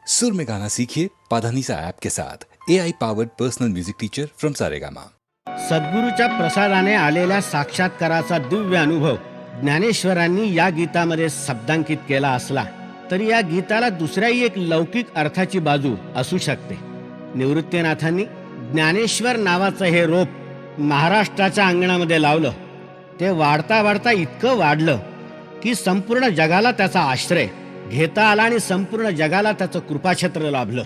सुर में गाना सीखिए पाधानीसा ऐप के साथ AI powered personal music teacher from Saregama. सद्गुरूच्या प्रसादाने आलेल्या साक्षात्काराचा दिव्य अनुभव ज्ञानेश्वरांनी या गीतामध्ये शब्दांकित केला असला तरी या गीताला दुसऱ्याही एक लौकिक अर्थाची बाजू असू शकते. निवृत्तीनाथांनी ज्ञानेश्वर नावाचं हे रोप महाराष्ट्राच्या अंगणामध्ये लावलं. ते वाढता वाढता इतकं वाढलं की संपूर्ण जगाला त्याचा आश्रय घेता आला आणि संपूर्ण जगाला त्याचं कृपाछत्र लाभलं.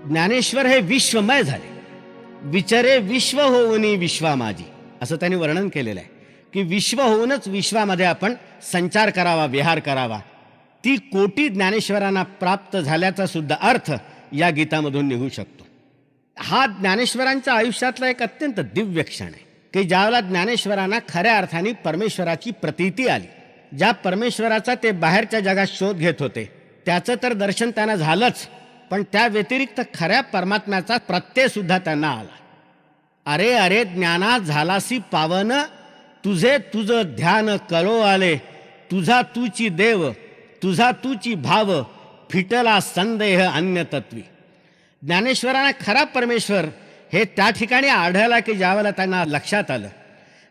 ज्ञानेश्वर हे विश्वमय झाले. विचरे विश्व होऊनी विश्वा माझी, असं त्यांनी वर्णन केलेलं आहे की विश्व होऊनच विश्वामध्ये आपण संचार करावा, विहार करावा. ती कोटी ज्ञानेश्वरांना प्राप्त झाल्याचा सुद्धा अर्थ या गीतामधून निघू शकतो. हा ज्ञानेश्वरांच्या आयुष्यातला एक अत्यंत दिव्य क्षण आहे की ज्यावेळेला ज्ञानेश्वरांना खऱ्या अर्थाने परमेश्वराची प्रतीती आली. ज्या परमेश्वराचा ते बाहेरच्या जगात शोध घेत होते त्याचं तर दर्शन त्यांना झालंच, पण त्या व्यतिरिक्त खऱ्या परमात्म्याचा प्रत्यय सुद्धा त्यांना आला. अरे अरे ज्ञाना झालासी पावन, तुझे तुझं ध्यान कळो आले. तुझा तूची देव, तुझा तूची भाव, फिटला संदेह अन्य तत्वी. ज्ञानेश्वरांना खरा परमेश्वर हे त्या ठिकाणी आढळला की ज्यावेळेला त्यांना लक्षात आलं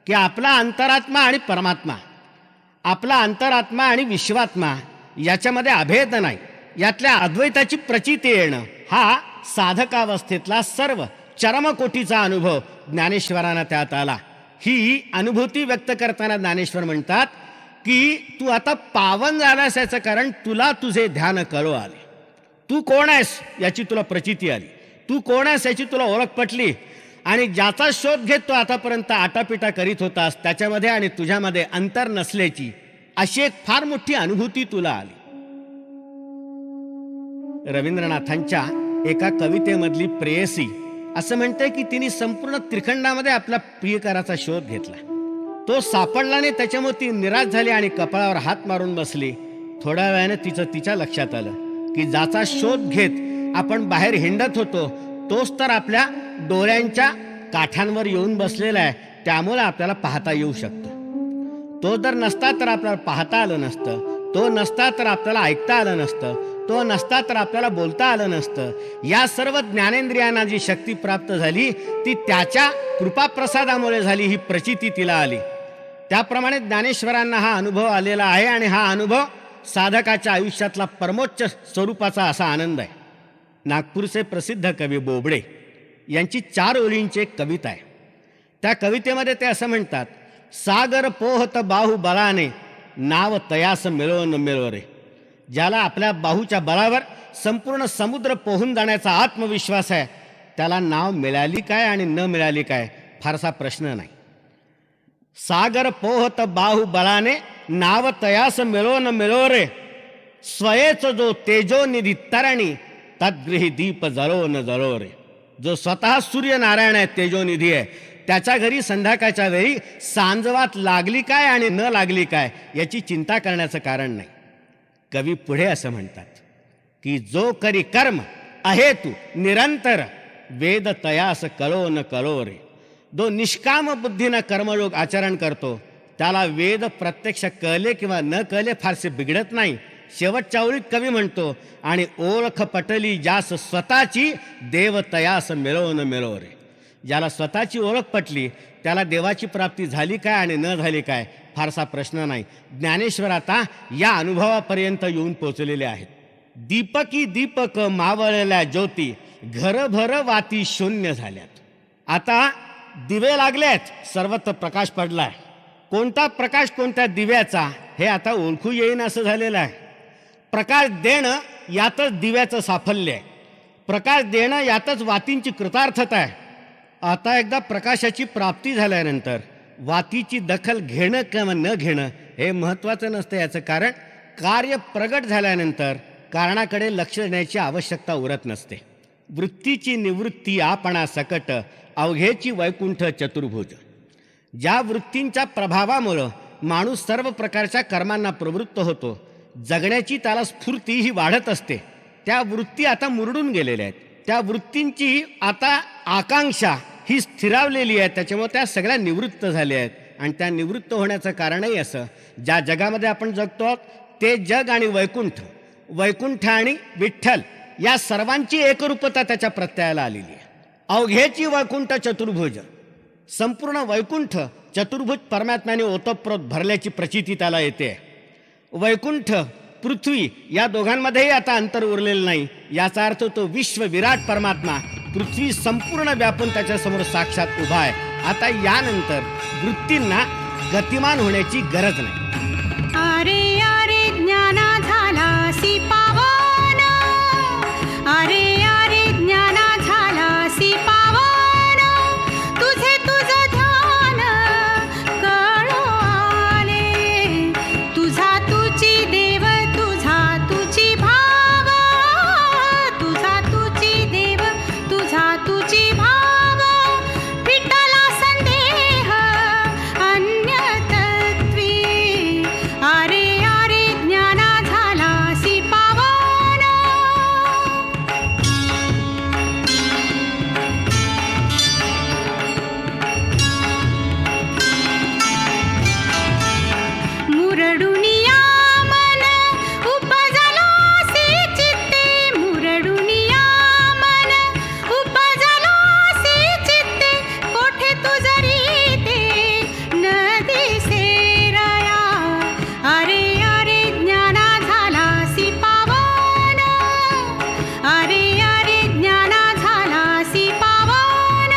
की आपला अंतरात्मा आणि परमात्मा, आपला अंतरात्मा आणि विश्वात्मा याच्यामध्ये अभेद नाही. यातल्या अद्वैताची प्रचिती येणं हा साधकावस्थेतला सर्व चरमकोटीचा अनुभव ज्ञानेश्वरांना त्यात आला. ही अनुभूती व्यक्त करताना ज्ञानेश्वर म्हणतात की तू आता पावन झालास याचं कारण तुला तुझे ध्यान कळो आले. तू कोण आहेस याची तुला प्रचिती आली, तू कोण आहेस याची तुला ओळख पटली, आणि ज्याचा शोध घेत तो आतापर्यंत आटापिटा करीत होतास त्याच्यामध्ये आणि तुझ्यामध्ये अंतर नसल्याची अशी एक फार मोठी अनुभूती तुला आली. रवींद्रनाथांच्या एका कवितेमधली प्रेयसी असं म्हणते की तिने संपूर्ण त्रिखंडामध्ये आपल्या प्रियकराचा शोध घेतला. तो सापडला नाही, त्याच्यामुळे ती निराश झाली आणि कपाळावर हात मारून बसली. थोड्या वेळाने तिच्या लक्षात आलं की ज्याचा शोध घेत आपण बाहेर हिंडत होतो तोच तर आपल्या डोळ्यांच्या काठांवर येऊन बसलेला आहे, त्यामुळे आपल्याला पाहता येऊ शकतो. तो जर नसता तर आपल्याला पाहता आलं नसतं, तो नसता तर आपल्याला ऐकता आलं नसतं, तो नसता तर आपल्याला बोलता आलं नसतं. या सर्व ज्ञानेंद्रियांना जी शक्ती प्राप्त झाली ती त्याच्या कृपाप्रसादामुळे झाली, ही प्रचिती तिला आली. त्याप्रमाणे ज्ञानेश्वरांना हा अनुभव आलेला आहे आणि हा अनुभव साधकाच्या आयुष्यातला परमोच्च स्वरूपाचा असा आनंद आहे. नागपूरचे प्रसिद्ध कवी बोबडे यांची 4 ओळींची एक कविता आहे. त्या कवितेमध्ये ते असं म्हणतात, सागर पोहत बाहू बळाने, नाव तयास मिळो न मिळो रे. ज्याला आपल्या बाहूच्या बळावर संपूर्ण समुद्र पोहून जाण्याचा आत्मविश्वास आहे त्याला नाव मिळाली काय आणि न मिळाली काय फारसा प्रश्न नाही. सागर पोहत बाहू बळाने, नाव तयास मिळो न मिळो रे. स्वयेच जो तेजो निधी तरणी, तद्गृही दीप जळो न जळो रे. जो स्वतः सूर्यनारायण आहे, तेजोनिधी आहे, त्याच्या घरी संध्याकाळच्या वेळी सांजवात लागली काय आणि न लागली काय याची चिंता करण्याचं कारण नाही. कवी पुढे असं म्हणतात की जो करी कर्म अहेतु निरंतर, वेद तयास कळो न कळो रे. जो निष्काम बुद्धीनं कर्मयोग आचरण करतो त्याला वेद प्रत्यक्ष कळले किंवा न कळले फारसे बिघडत नाही. शेवटच्या ओळीत कवी म्हणतो, आणि ओळख पटली ज्यास स्वतःची, देव तयास मिळो न मिळो रे. ज्याला स्वतःची ओळख पटली त्याला देवाची प्राप्ती झाली काय आणि न झाली काय फारसा प्रश्न नाही. ज्ञानेश्वर आता या अनुभवापर्यंत येऊन पोचलेले आहेत. दीपकी दीपक मावळलेल्या ज्योती, घरभर वाती शून्य झाल्यात. आता दिवे लागलेत, सर्वत्र प्रकाश पडलाय. कोणता प्रकाश कोणत्या दिव्याचा हे आता ओळखू येईन असं झालेलं आहे. प्रकाश देणं यातच दिव्याचं साफल्य आहे, प्रकाश देणं यातच वातींची कृतार्थता आहे. आता एकदा प्रकाशाची प्राप्ती झाल्यानंतर वातीची दखल घेणं किंवा न घेणं हे महत्त्वाचं नसतं. याचं कारण कार्य प्रगट झाल्यानंतर कारणाकडे लक्ष देण्याची आवश्यकता उरत नसते. वृत्तीची निवृत्ती आपणा सकट, अवघेची वैकुंठ चतुर्भुज. ज्या वृत्तींच्या प्रभावामुळं माणूस सर्व प्रकारच्या कर्मांना प्रवृत्त होतो, जगण्याची त्याला स्फूर्ती ही वाढत असते, त्या वृत्ती आता मुरडून गेलेल्या आहेत. त्या वृत्तींची आता आकांक्षा ही स्थिरावलेली आहे, त्याच्यामुळे त्या सगळ्या निवृत्त झाल्या आहेत. आणि त्या निवृत्त होण्याचं कारणही असं, ज्या जगामध्ये आपण जगतो ते जग आणि वैकुंठ, वैकुंठ आणि विठ्ठल या सर्वांची एकरूपता त्याच्या प्रत्ययाला आलेली आहे. अवघेची वैकुंठ चतुर्भुज, संपूर्ण वैकुंठ चतुर्भुज परमात्म्याने ओतप्रोत भरल्याची प्रचिती त्याला येते. वैकुंठ पृथ्वी या दोघांमध्येही आता अंतर उरलेलं नाही. याचा अर्थ तो विश्व विराट परमात्मा पृथ्वी संपूर्ण व्यापून त्याच्यासमोर साक्षात उभा आहे. आता यानंतर वृत्तींना गतिमान होण्याची गरज नाही. अरे अरे ज्ञाना झालासी पावन, अरे अरे ज्ञाना झालासी पावन, तुझे तुझं ध्यान कळो आले, तुझा तुझी देव तुझा तुझी भाव, तुझा तुझी देव तुझा तुझी भाव, विठ्ठला संदेह अन्यतत्वी, अरे अरे ज्ञाना झालासी पावन. मुरडुनिया मन उपजलासी चित्ते, मुरडुनिया मन उपजलासी चित्ते, कोठे तुझरी ते न दिसे रया, अरे अरे ज्ञाना झालासी पावन, अरे अरे ज्ञाना झालासी पावन.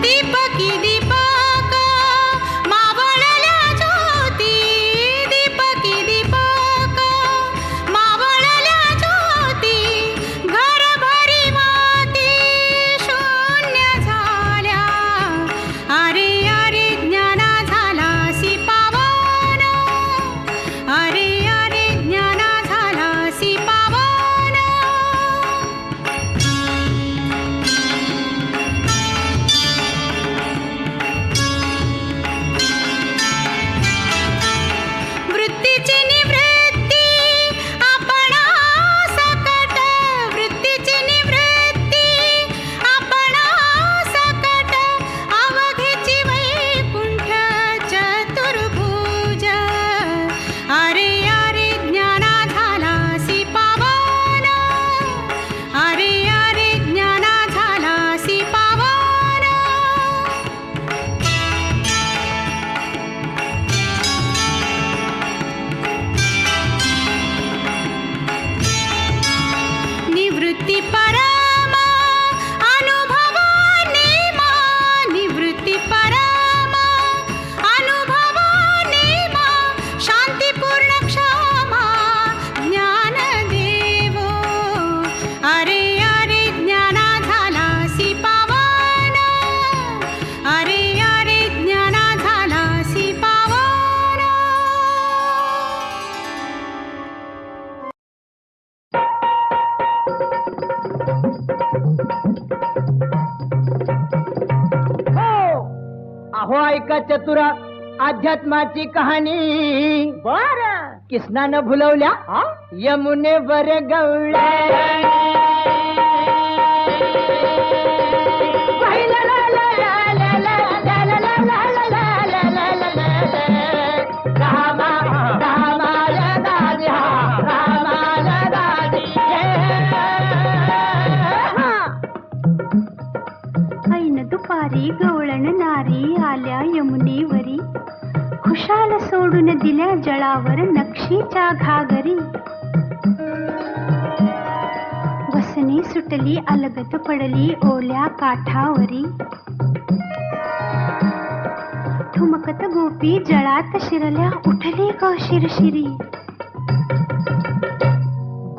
दीपकी दीपक मावळल्या ज्योती, दीपकी दीपक मावळल्या ज्योती, घरभरी माती शून्य झाल्या, अरे अरे ज्ञाना झालासी पावन, अरे अरे ज्ञाना झालासी पावन. वृत्तीची निवृत्ती आपणा सकट, वृत्तीची निवृत्ती आपणा सकट, अवघेची वैकुंठ चतुर्भुज, अरे अरे ज्ञाना झालासी पावन, अरे अरे ज्ञाना झालासी पावन. निवृत्ती परम अनुभव नेमा, निवृत्ती परम अनुभव नेमा, शांतीपूर्ण क्षमा ज्ञान देवो, अरे अरे ज्ञाना झालासी पावन, अरे अरे ज्ञाना झालासी पावन. अहो ऐका चतुरा अध्यात्माची कहाणी. बर कृष्णानं भुलवल्या यमुनेवर गवळ्या, ऐन दुपारी गवळण नारी आल्या यमुनेवरी, खुशाल सोडून दिल्या जळावर नक्षीच्या घागरी. वसने सुटली अलगत पडली ओल्या काठावरी, ठुमकत गोपी जळात शिरल्या उठली ग शिरशिरी.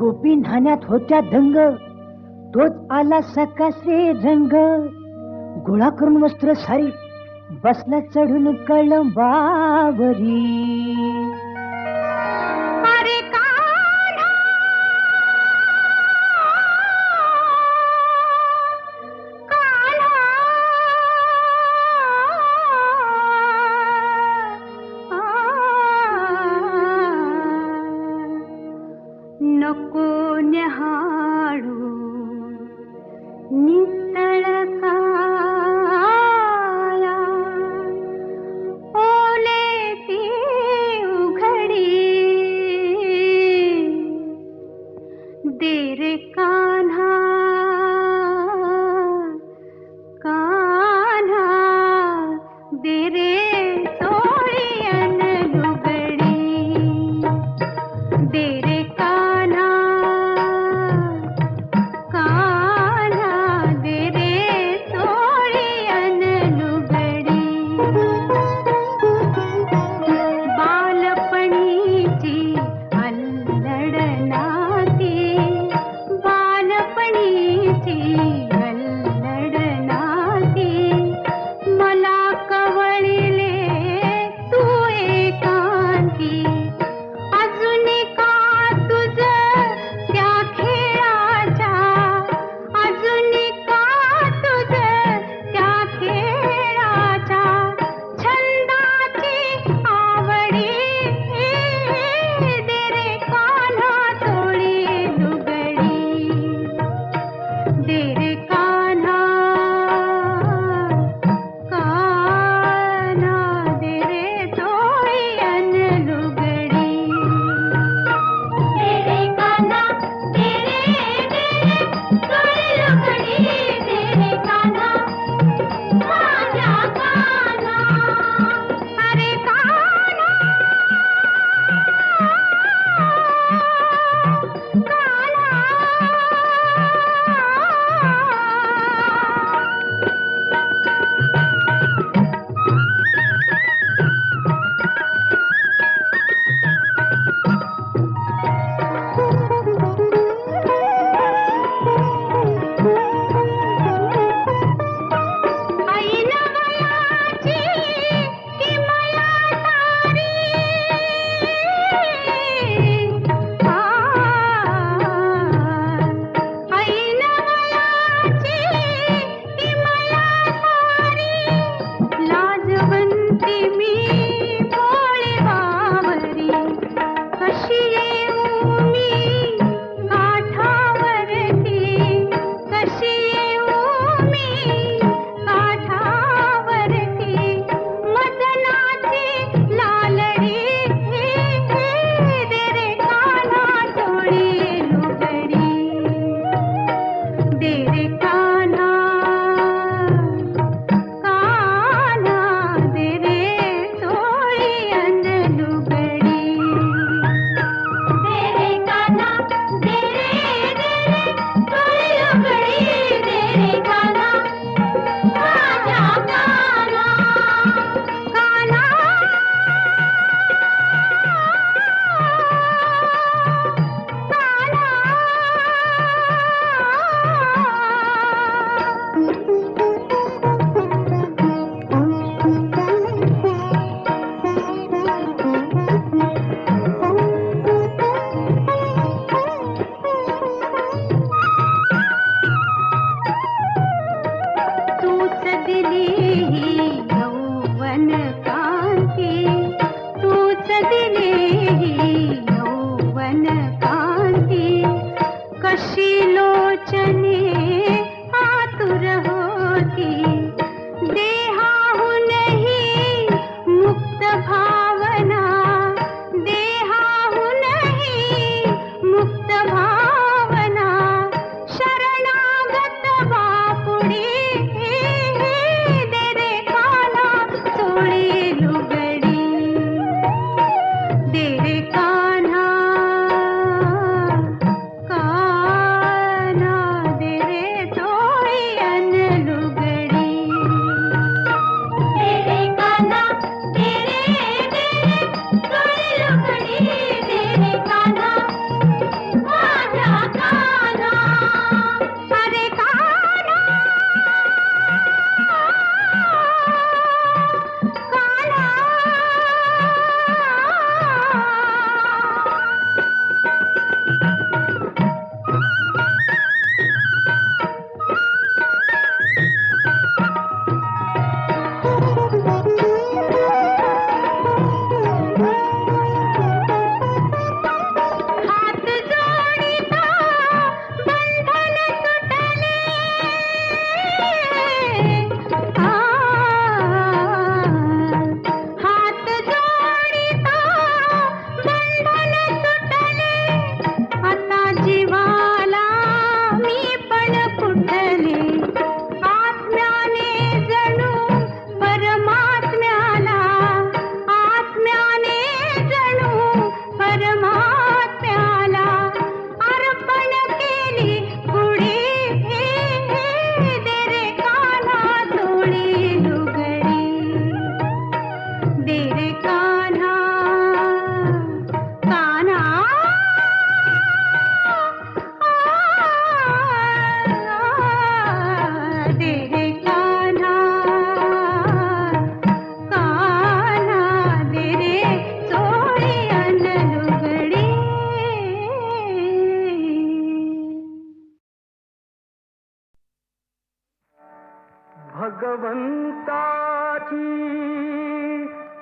गोपी न्हाण्यात होत्या दंग, तोच आला सकासे रंग, गोळा करून वस्त्र सारी बसला चढून कळंबावरी. अरे कान्हा, कान्हा, नको न्याहाळू नितळ काया,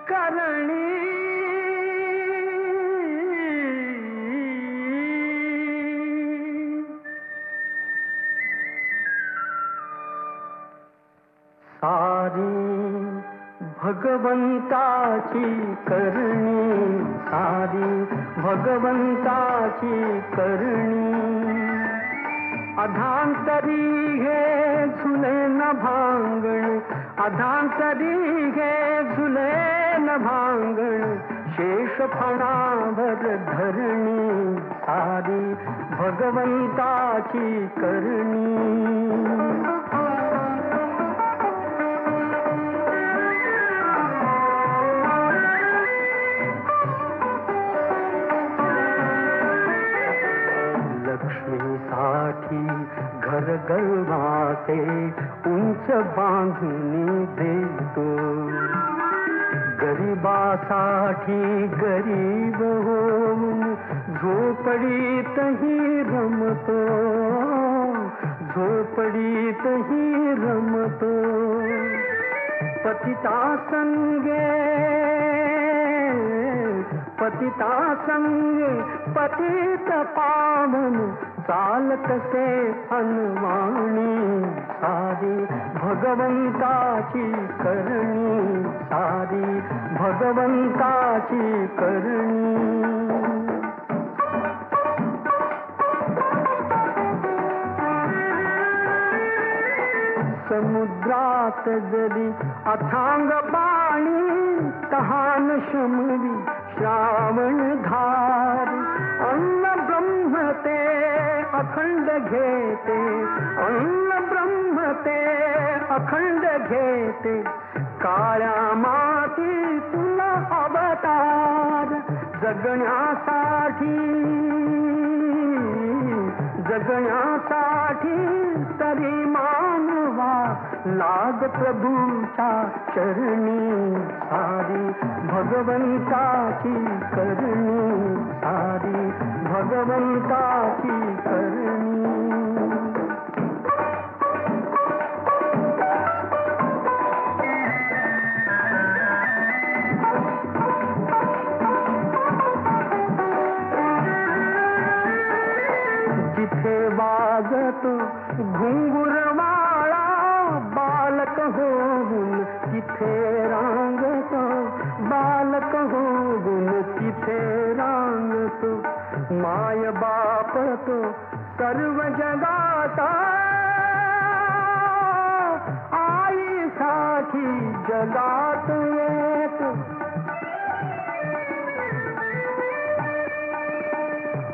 करणी सारी भगवंताची करणी, सारी भगवंताची करणी. अधांतरी हे झुले न भांगण, अधांतरी हे झुले न भांगण. शेष फणावर धरणी, सारी भगवंताची करणी. लक्ष्मीसाठी घर गलवासे उंच बांधून देतो, गरिबासाठी गरीब होऊन झोपडीतही रमतो, झोपडीतही रमतो. पतिता संगे, पतिता संगे पतित पावन, चालत से अनवाणी. सारी भगवंताची करणी, सारी भगवंताची करणी. समुद्रात जरी अथांग पाणी, तहान शमरी श्रावण धार. अन्न ब्रह्म ते अखंड घेते, अन्न ब्रह्म ते अखंड घेते. काळ्या माती तुला अवतार, जगण्यासाठी, जगण्यासाठी. तरी मानवा लाग प्रभूच्या चरणी, सारी भगवंताची करणी, सारी भगवंताची करणी. जिथे वाजतो घुंगुरवाळा बालक होऊन, तिथे रांगतो बालक होऊन, तिथे रांगतो. माय बाप तो सर्व जगाचा, आईसाठी जगात येतो.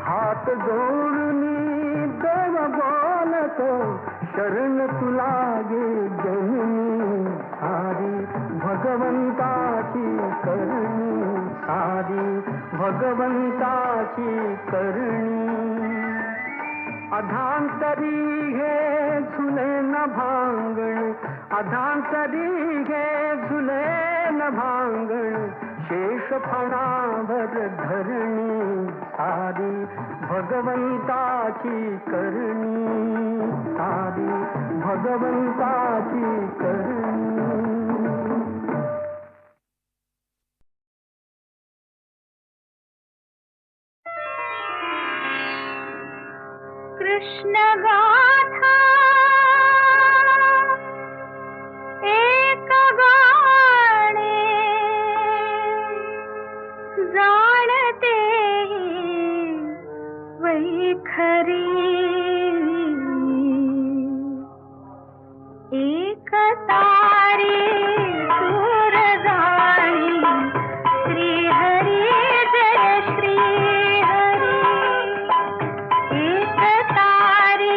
हात जोडून देव बोलतो, शरण तुला गे जननी. सारी भगवंताची करणी, सारी भगवंताची करणी. अधांतरी हे झुले न भांगण, अधांतरी हे झुले न भांगण. शेष फणावर धरणी, सारी भगवंताची करणी, सारी भगवंताची करणी. कृष्ण गाथा एक गाणे, जाणते वैखरी. एक तारी सूर जाणी, श्री हरी जय श्री हरी. एक तारी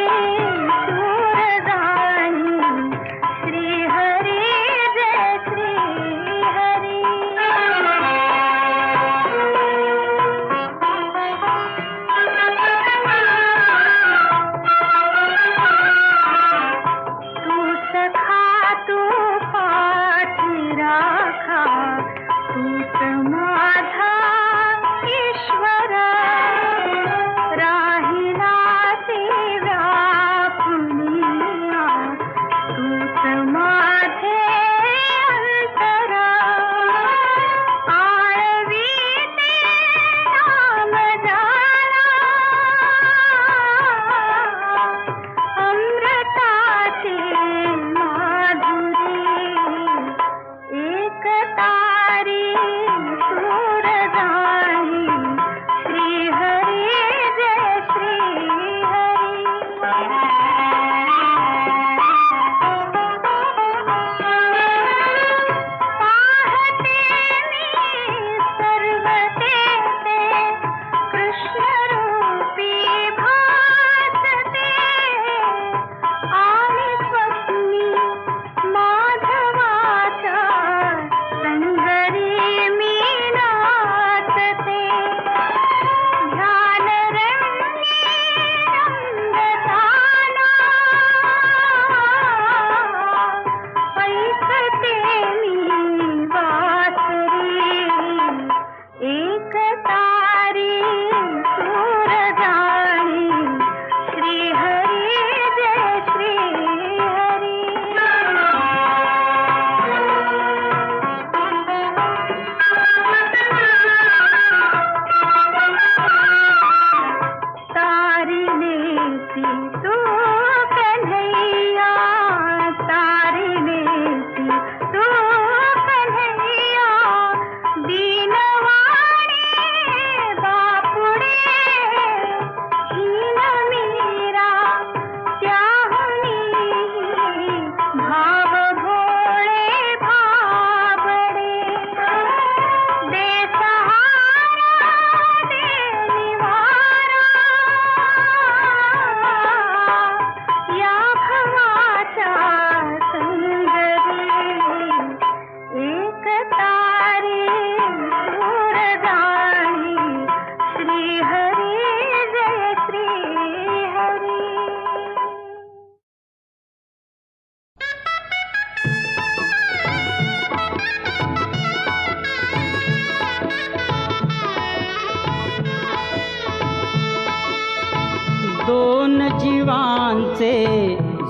जीवांचे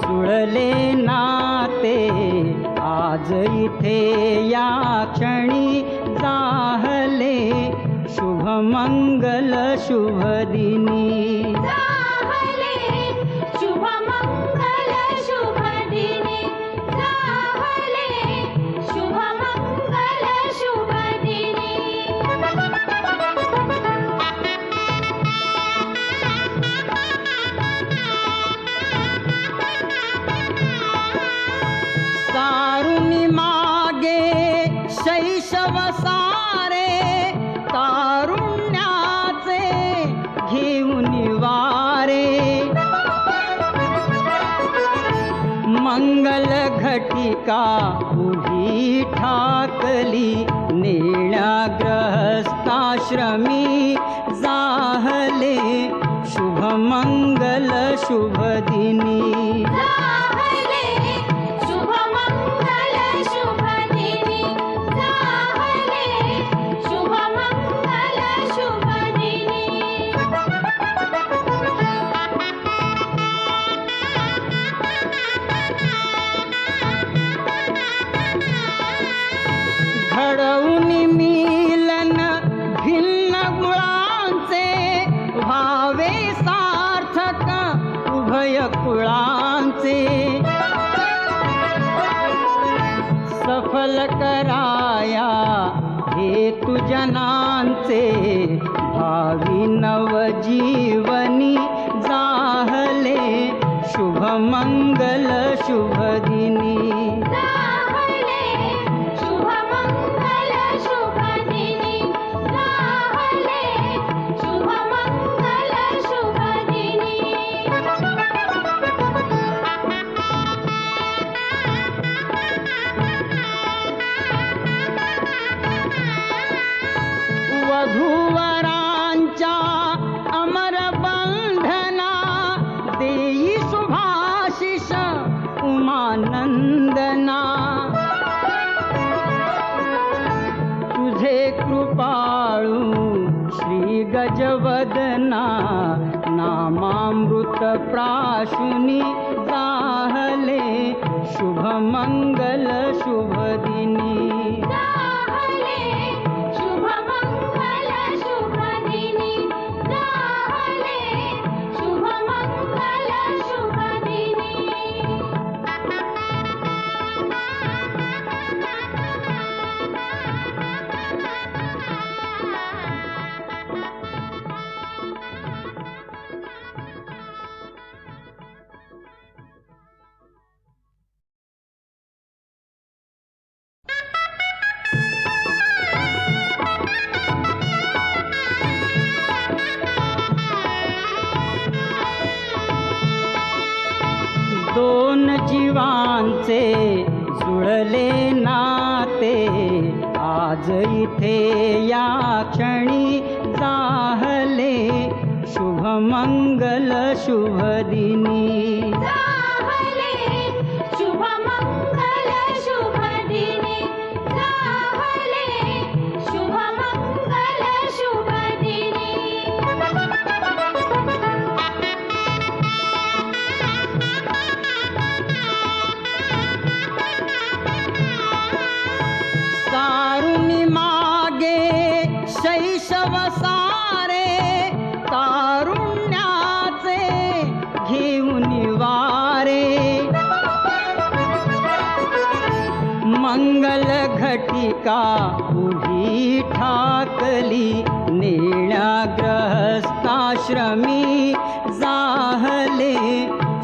जुळले नाते आज इथे या क्षणी जाहले शुभमंगल शुभदिनी जाहले शुभमंगल शुभदिनी जाहले शुभमंगल शुभदिनी तारुणी मागे शैशव सारे तारुण्याचे घेऊन वारे मंगल घटिका उभी ठाकली नेण्याग्रहस्थाश्रमी जाहले शुभमंगल शुभदिनी जाहले शुभमंगल शुभदिनी जाहले शुभमंगल शुभदिनी घडवून मिलन भिन्न गुणांचे व्हावे सार्थक उभय कुळांचे सफल कराया हेतु जनांचे भावी नवजीवनी जाहले शुभमंगल शुभदिनी जाहले शुभमंगल शुभदिनी जाहले शुभमंगल शुभदिनी वधूवरांच्या अमर बंधना देई सुभाशिष उमानंदना तुझे कृपाळू श्री गजवदना नामामृत प्राशुनी जाहले शुभमंगल शुभदिनी जाहले शुभमंगल शुभदिनी जाहले शुभमंगल शुभदिनी दोन जीवांचे जुळले नाते आज इथे या क्षणी जाहले शुभमंगल शुभदिनी जाहले शुभमंगल शुभदिनी जाहले शुभमंगल शुभदिनी तारुणी मागे शैशव सारे तारुण्याचे घेऊन वारे मंगल घटिका उभी ठाकली नेण्याग्रहस्थाश्रमी जाहले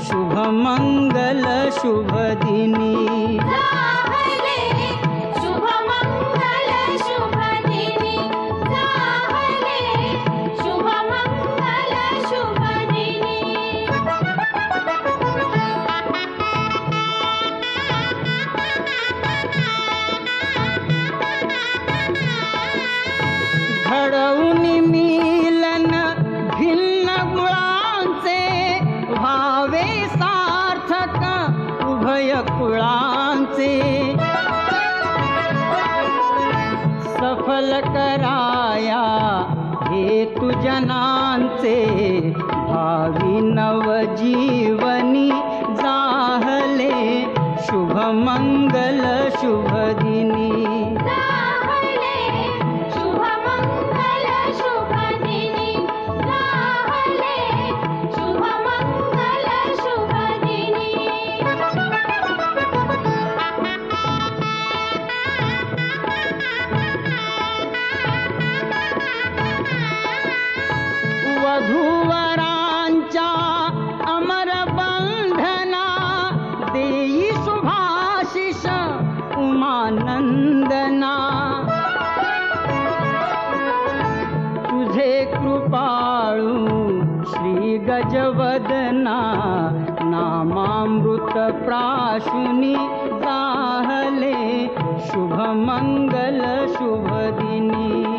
शुभमंगल शुभदिनी जाहले शुभमंगल शुभदिनी जाहले शुभमंगल शुभदिनी घडवून मिलन भिन्न गुणांचे व्हावे सार्थक उभय कुळांचे सफल कराया हेतु जनांचे भावी नवजीवनी जाहले शुभमंगल शुभदिनी जाहले शुभमंगल शुभदिनी जाहले शुभमंगल शुभदिनी वधूवरांच्या अमर बंधना देई शुभाशिष उमानंदना तुझे कृपाळू श्री गजवदना नामामृत प्राशुनी जाहले शुभमंगल शुभदिनी